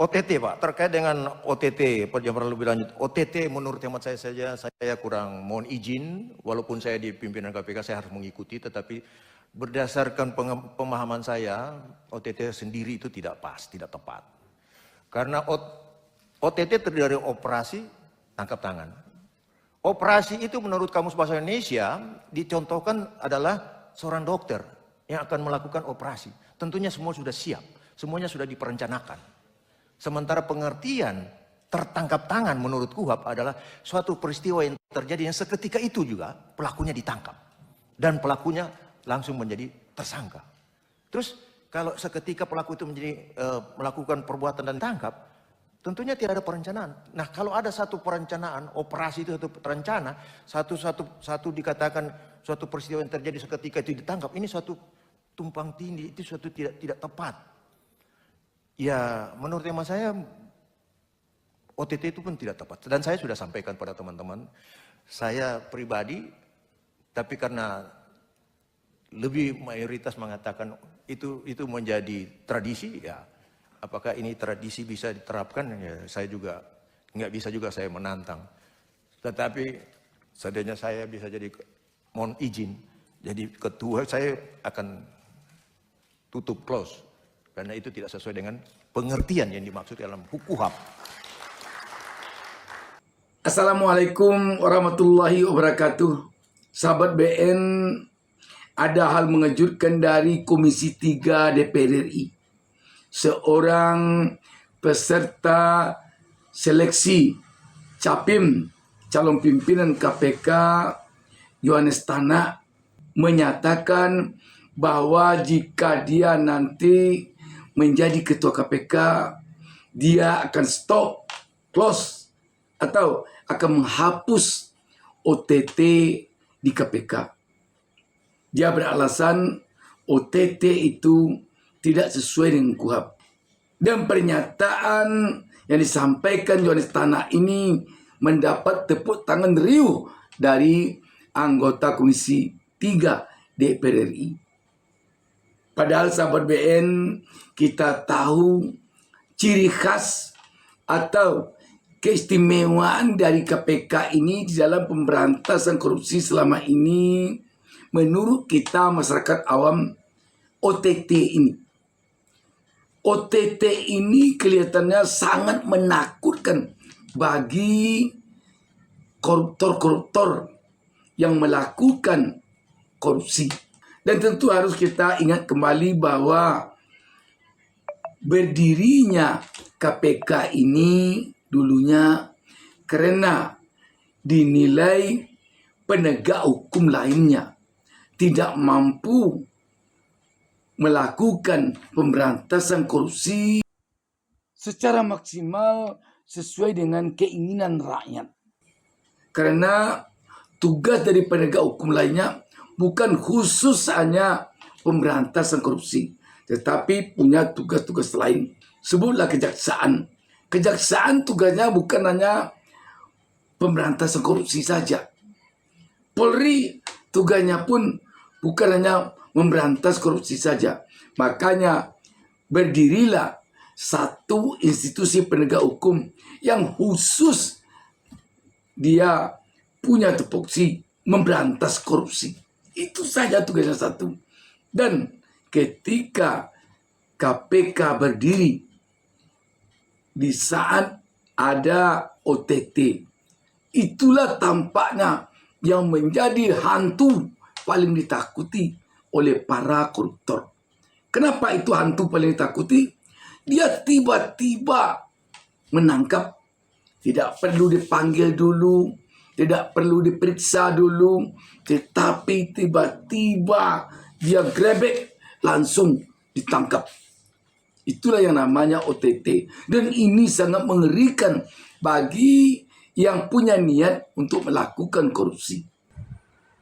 OTT Pak, terkait dengan OTT, penjelasan lebih lanjut. OTT menurut hemat saya saja, saya kurang mohon izin, walaupun saya di pimpinan KPK saya harus mengikuti, tetapi berdasarkan pemahaman saya, OTT sendiri itu tidak pas, tidak tepat. Karena OTT terdiri dari operasi tangkap tangan. Operasi itu menurut Kamus Bahasa Indonesia dicontohkan adalah seorang dokter yang akan melakukan operasi. Tentunya semua sudah siap, semuanya sudah diperencanakan. Sementara pengertian tertangkap tangan menurut KUHP adalah suatu peristiwa yang terjadi yang seketika itu juga pelakunya ditangkap. Dan pelakunya langsung menjadi tersangka. Terus kalau seketika pelaku itu melakukan perbuatan dan ditangkap, tentunya tidak ada perencanaan. Nah kalau ada satu perencanaan, operasi itu satu terencana, satu dikatakan suatu peristiwa yang terjadi seketika itu ditangkap, ini suatu tumpang tindih, itu suatu tidak tepat. Ya menurut hemat saya OTT itu pun tidak tepat. Dan saya sudah sampaikan pada teman-teman, saya pribadi, tapi karena lebih mayoritas mengatakan itu menjadi tradisi, ya apakah ini tradisi bisa diterapkan, ya saya juga nggak bisa juga saya menantang. Tetapi seandainya saya bisa jadi, mohon izin, jadi ketua, saya akan tutup close. Karena itu tidak sesuai dengan pengertian yang dimaksud dalam KUHP. Assalamualaikum warahmatullahi wabarakatuh. Sahabat BN, ada hal mengejutkan dari Komisi 3 DPR RI. Seorang peserta seleksi Capim calon pimpinan KPK Yohanes Tanak menyatakan bahwa jika dia nanti menjadi ketua KPK, dia akan stop, close, atau akan menghapus OTT di KPK. Dia beralasan OTT itu tidak sesuai dengan KUHP. Dan pernyataan yang disampaikan Yohanes Tanak ini mendapat tepuk tangan riuh dari anggota Komisi 3 DPR RI. Padahal sahabat BN, kita tahu ciri khas atau keistimewaan dari KPK ini di dalam pemberantasan korupsi selama ini, menurut kita masyarakat awam, OTT ini. OTT ini kelihatannya sangat menakutkan bagi koruptor-koruptor yang melakukan korupsi. Dan tentu harus kita ingat kembali bahwa berdirinya KPK ini dulunya karena dinilai penegak hukum lainnya tidak mampu melakukan pemberantasan korupsi secara maksimal sesuai dengan keinginan rakyat. Karena tugas dari penegak hukum lainnya bukan khusus hanya pemberantasan korupsi, tetapi punya tugas-tugas lain. Sebutlah kejaksaan. Kejaksaan tugasnya bukan hanya pemberantasan korupsi saja. Polri tugasnya pun bukan hanya memberantas korupsi saja. Makanya berdirilah satu institusi penegak hukum yang khusus dia punya tupoksi memberantas korupsi. Itu saja tugasnya satu. Dan ketika KPK berdiri di saat ada OTT, itulah tampaknya yang menjadi hantu paling ditakuti oleh para koruptor. Kenapa itu hantu paling ditakuti? Dia tiba-tiba menangkap, tidak perlu dipanggil dulu, tidak perlu diperiksa dulu, tetapi tiba-tiba dia grebek, langsung ditangkap. Itulah yang namanya OTT. Dan ini sangat mengerikan bagi yang punya niat untuk melakukan korupsi.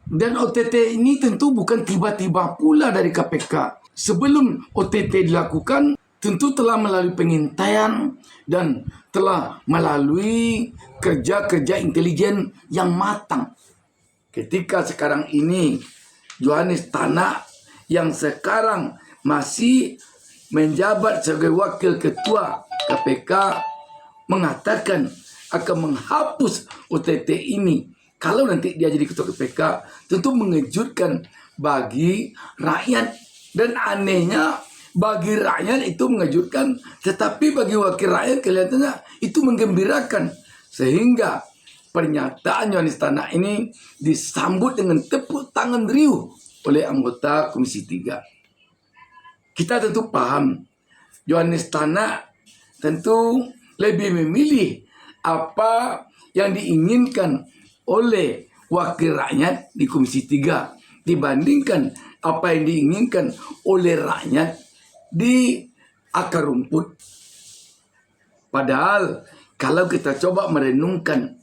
Dan OTT ini tentu bukan tiba-tiba pula dari KPK. Sebelum OTT dilakukan, tentu telah melalui pengintaian dan telah melalui kerja-kerja intelijen yang matang. Ketika sekarang ini Yohanes Tanak yang sekarang masih menjabat sebagai wakil ketua KPK mengatakan akan menghapus OTT ini kalau nanti dia jadi ketua KPK, tentu mengejutkan bagi rakyat. Dan anehnya bagi rakyat itu mengejutkan, tetapi bagi wakil rakyat kelihatannya itu menggembirakan. Sehingga pernyataan Yohanes Tanak ini disambut dengan tepuk tangan riuh oleh anggota Komisi 3. Kita tentu paham, Yohanes Tanak tentu lebih memilih apa yang diinginkan oleh wakil rakyat di Komisi 3 dibandingkan apa yang diinginkan oleh rakyat di akar rumput. Padahal kalau kita coba merenungkan,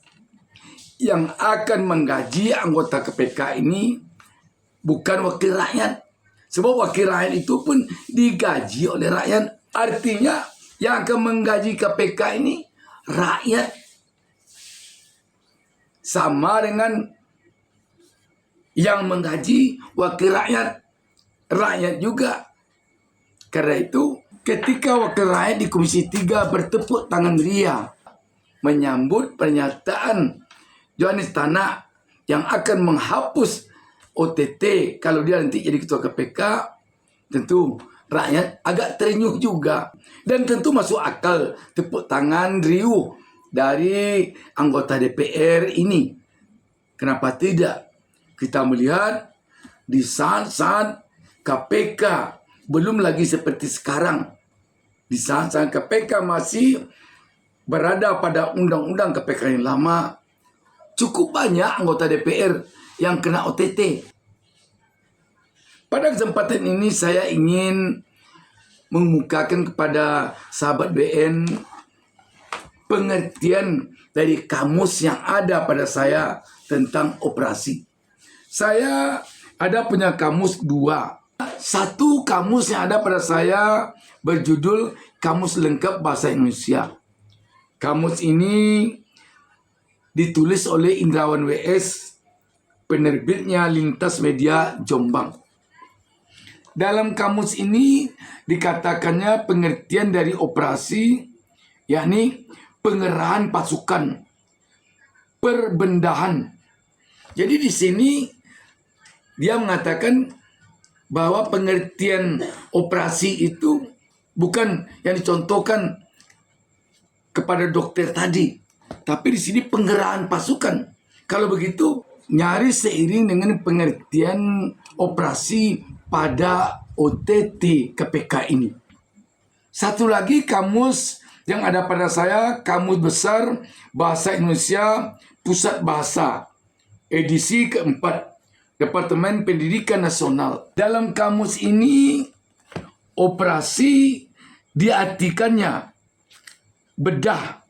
yang akan menggaji anggota KPK ini bukan wakil rakyat. Sebab wakil rakyat itu pun digaji oleh rakyat. Artinya yang akan menggaji KPK ini rakyat. Sama dengan yang menggaji wakil rakyat. Rakyat juga. Karena itu ketika wakil rakyat di Komisi 3 bertepuk tangan ria menyambut pernyataan Yohanes Tanak yang akan menghapus OTT kalau dia nanti jadi ketua KPK, tentu rakyat agak terenyuh juga. Dan tentu masuk akal tepuk tangan riuh dari anggota DPR ini. Kenapa tidak? Kita melihat di saat-saat KPK belum lagi seperti sekarang. Di saat-saat KPK masih berada pada undang-undang KPK yang lama, cukup banyak anggota DPR yang kena OTT. Pada kesempatan ini saya ingin mengemukakan kepada sahabat BN pengertian dari kamus yang ada pada saya tentang operasi. Saya ada punya kamus 2. Satu kamus yang ada pada saya berjudul Kamus Lengkap Bahasa Indonesia. Kamus ini ditulis oleh Indrawan WS, penerbitnya Lintas Media Jombang. Dalam kamus ini dikatakannya pengertian dari operasi, yakni pengerahan pasukan, perbendahan. Jadi di sini dia mengatakan bahwa pengertian operasi itu bukan yang dicontohkan kepada dokter tadi, tapi di sini pengerahan pasukan. Kalau begitu, nyaris seiring dengan pengertian operasi pada OTT KPK ini. Satu lagi kamus yang ada pada saya, Kamus Besar Bahasa Indonesia Pusat Bahasa, edisi keempat, Departemen Pendidikan Nasional. Dalam kamus ini, operasi diartikannya bedah,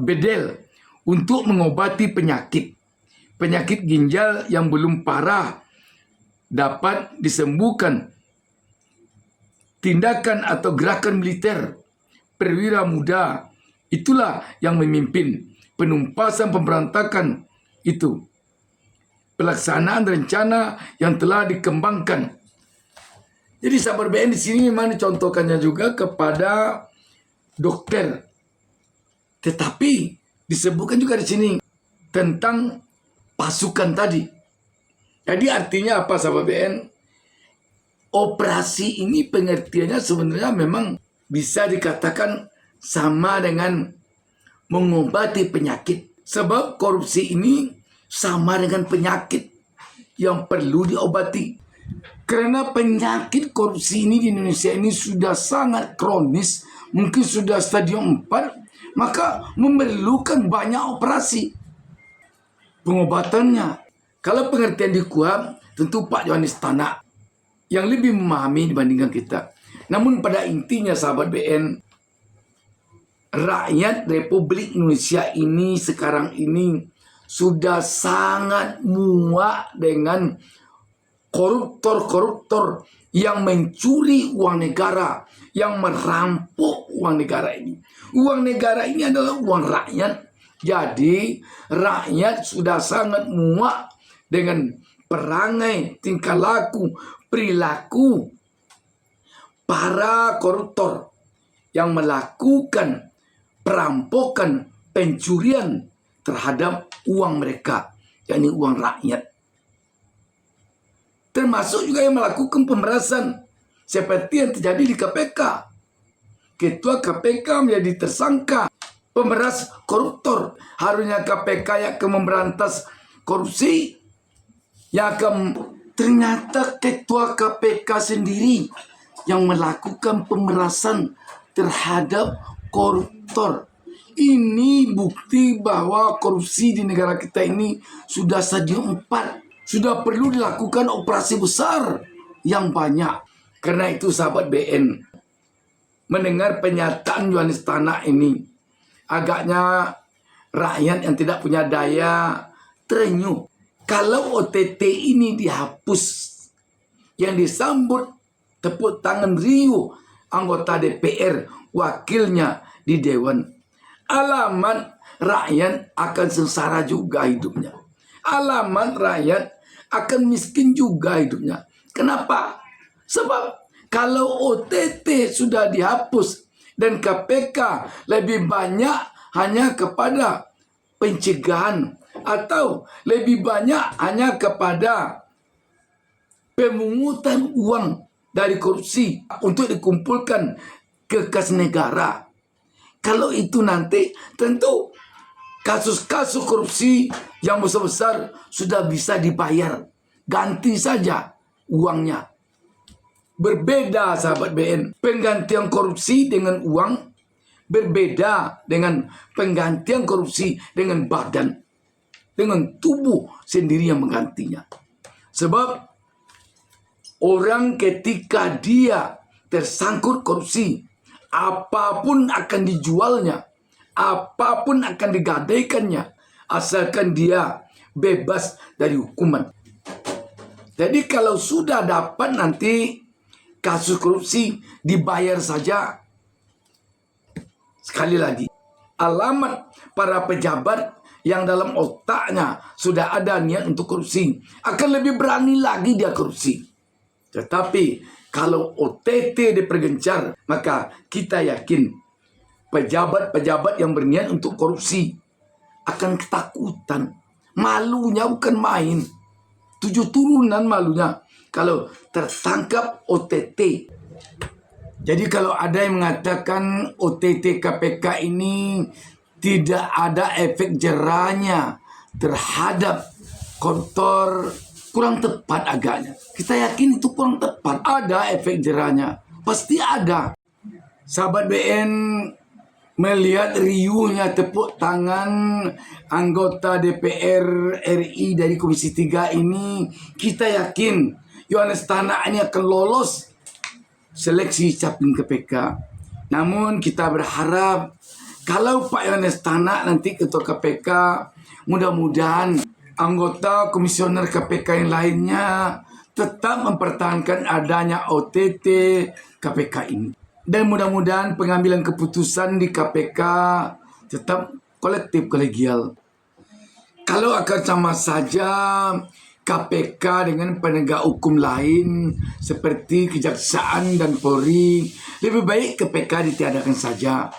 bedel, untuk mengobati penyakit. Penyakit ginjal yang belum parah dapat disembuhkan. Tindakan atau gerakan militer perwira muda, itulah yang memimpin penumpasan pemberontakan itu. Pelaksanaan rencana yang telah dikembangkan. Jadi sahabat BN di sini memang dicontohkannya juga kepada dokter. Tetapi disebutkan juga di sini tentang pasukan tadi. Jadi artinya apa sahabat BN? Operasi ini pengertiannya sebenarnya memang bisa dikatakan sama dengan mengobati penyakit. Sebab korupsi ini sama dengan penyakit yang perlu diobati. Karena penyakit korupsi ini di Indonesia ini sudah sangat kronis, mungkin sudah stadium 4, maka memerlukan banyak operasi pengobatannya. Kalau pengertian di KUHP, tentu Pak Yohanes Tanak yang lebih memahami dibandingkan kita. Namun pada intinya sahabat BN, rakyat Republik Indonesia ini sekarang ini sudah sangat muak dengan koruptor-koruptor yang mencuri uang negara, yang merampok uang negara ini. Uang negara ini adalah uang rakyat. Jadi rakyat sudah sangat muak dengan perangai, tingkah laku, perilaku para koruptor yang melakukan perampokan, pencurian terhadap uang mereka, yakni uang rakyat. Termasuk juga yang melakukan pemerasan seperti yang terjadi di KPK. Ketua KPK menjadi tersangka pemeras koruptor. Harusnya KPK yang akan memberantas korupsi, yang akan, ternyata ketua KPK sendiri yang melakukan pemerasan terhadap koruptor. Ini bukti bahwa korupsi di negara kita ini sudah stadium 4. Sudah perlu dilakukan operasi besar yang banyak. Karena itu sahabat BN, mendengar pernyataan Yohanes Tanak ini, agaknya rakyat yang tidak punya daya terenyuh. Kalau OTT ini dihapus, yang disambut tepuk tangan riuh anggota DPR, wakilnya di Dewan, alamat rakyat akan sengsara juga hidupnya. Alamat rakyat akan miskin juga hidupnya. Kenapa? Sebab kalau OTT sudah dihapus dan KPK lebih banyak hanya kepada pencegahan atau lebih banyak hanya kepada pemungutan uang dari korupsi untuk dikumpulkan ke kas negara. Kalau itu nanti tentu kasus-kasus korupsi yang besar-besar sudah bisa dibayar. Ganti saja uangnya. Berbeda sahabat BN. Penggantian korupsi dengan uang berbeda dengan penggantian korupsi dengan badan. Dengan tubuh sendiri yang menggantinya. Sebab orang ketika dia tersangkut korupsi, apapun akan dijualnya, apapun akan digadaikannya, asalkan dia bebas dari hukuman. Jadi kalau sudah dapat nanti kasus korupsi dibayar saja. Sekali lagi, alamat para pejabat yang dalam otaknya sudah ada niat untuk korupsi akan lebih berani lagi dia korupsi. Tetapi kalau OTT dipergencar, maka kita yakin pejabat-pejabat yang berniat untuk korupsi akan ketakutan. Malunya bukan main. 7 turunan malunya kalau tertangkap OTT. Jadi kalau ada yang mengatakan OTT KPK ini tidak ada efek jerahnya terhadap koruptor, kurang tepat agaknya. Kita yakin itu kurang tepat. Ada efek jerahnya. Pasti ada. Sahabat BN melihat riuhnya tepuk tangan anggota DPR RI dari Komisi 3 ini, kita yakin Yohanes Tanak ini akan lolos seleksi capim KPK. Namun kita berharap kalau Pak Yohanes Tanak nanti ketua KPK, mudah-mudahan anggota komisioner KPK yang lainnya tetap mempertahankan adanya OTT KPK ini. Dan mudah-mudahan pengambilan keputusan di KPK tetap kolektif kolegial. Kalau akan sama saja KPK dengan penegak hukum lain seperti Kejaksaan dan Polri, lebih baik KPK ditiadakan saja.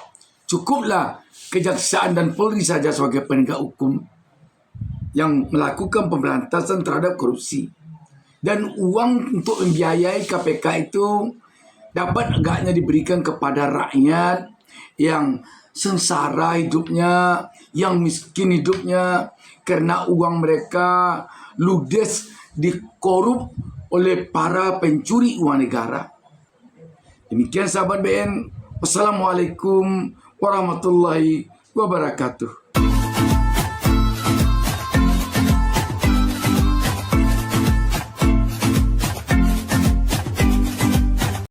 Cukuplah Kejaksaan dan Polri saja sebagai penegak hukum yang melakukan pemberantasan terhadap korupsi. Dan uang untuk membiayai KPK itu dapat agaknya diberikan kepada rakyat yang sengsara hidupnya, yang miskin hidupnya, karena uang mereka ludes dikorup oleh para pencuri uang negara. Demikian sahabat BN. Wassalamualaikum warahmatullahi wabarakatuh.